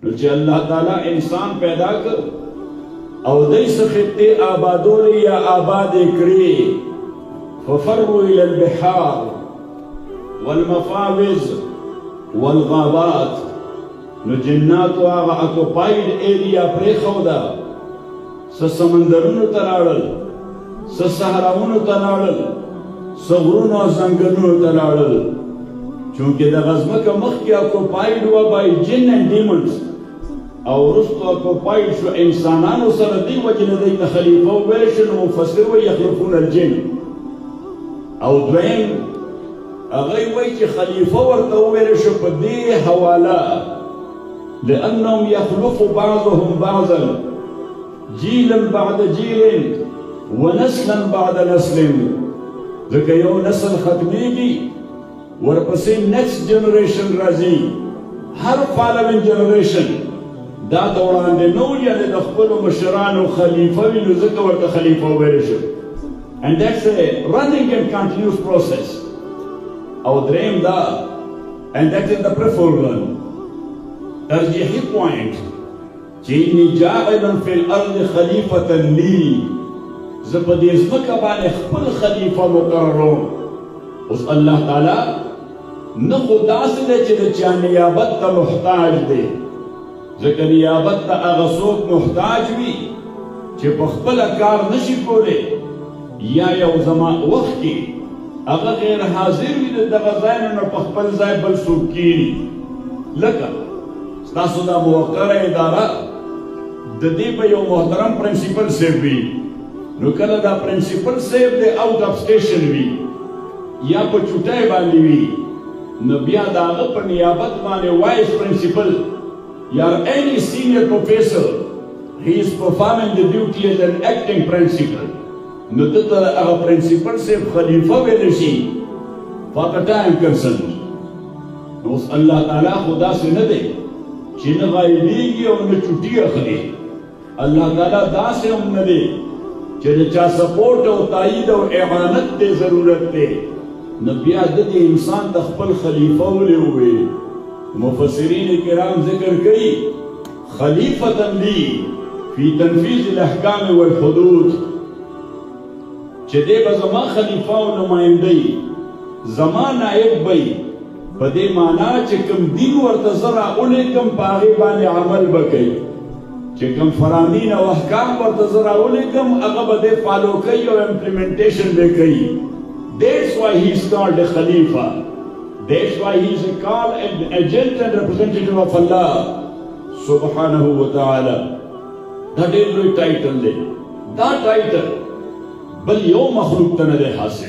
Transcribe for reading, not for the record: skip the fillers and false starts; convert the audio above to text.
نو چې الله تعالی انسان پیدا کړ او دای څه خطې آبادولې یا آباد کړې ففروا الى البحار والمفاوز والغابات نو جناتو هغه اکوپاید ایریا پرېښوده څه سمندرونو ته لاړل څه صحراونو ته لاړل څه غرونو او ځنګلونو ته لاړل چونکې دغه ځمکه مخکې اکوپاید وه بای جن اینډ ډیمنز او وروستو اکوپاید شو انسانانو سره دې وجې نه دی ته خلیفه وویل شو نو مفسر وایي یخلقون الجن او دویم هغوی وایي چې خلیفه ورته وویل شو په دې حواله لأنهم يخلف بعضهم بعضا جيلا بعد جيل ونسلا بعد نسل ځکه یو نسل ختمیږي ورپسې نیکسټ جنریشن راځي هر فالوینګ جنریشن دا ته وړاندې نه و یعنې د خپلو مشرانو خلیفه وي نو ځکه ورته خلیفه وویلی شو and that's a running and continuous process او دریم دا and that is the preferred one ترجیحي پوائنٹ چې انی جاعل فی الارض خلیفة لی زه په دې ځمکه باندې خپل خلیفه مقرروم اوس الله تعالی نه خو داسې دی چې د چا نیابت ته محتاج دی ځکه نیابت ته هغه څوک محتاج وي چې په خپله کار نشي کولی یا یو وخت کې هغه غیر حاضر وي د دغه ځای نه په خپل ځای بل څوک کیني لکه ستاسو دا موقره اداره د دې په یو محترم پرنسپل صاحب وي نو کله دا پرنسپل صاحب د آؤٹ آف سټیشن وي یا په چوټۍ باندې وي نو بیا د هغه په نیابت باندې وایس پرنسپل یا any senior professor he is performing the duty as an acting principal نو دته هغه پرنسپل صاحب خلیفه ویلی شي فار the time concerned نو اوس الله تعالی خو داسې نه دی چې نه غایبېږي او نه چوټي اخلي الله تعالی داسې هم نه دی چې د چا سپورټ او تایید او اعانت ته ضرورت دی نو بیا د دې انسان د خپل خلیفه ولې وویل مفسرین کرام ذکر کوي خلیفة لی فی تنفیذ الاحکام والحدود چې دی به زما خلیفه او نمایندهی زما نائب بی په دې معنا چې کوم دین ورته زه راولیږم په هغې باندې عمل به کوي چې کوم فرامین او احکام ورته زه راولیږم هغه به دی فالو کوي او امپلیمنټیشن به کوي That's why he is called a Khalifa. That's why he is called an agent and representative of Allah subhanahu wa ta'ala. That is the title. That title. بل يوم مخلوق تنده حاصل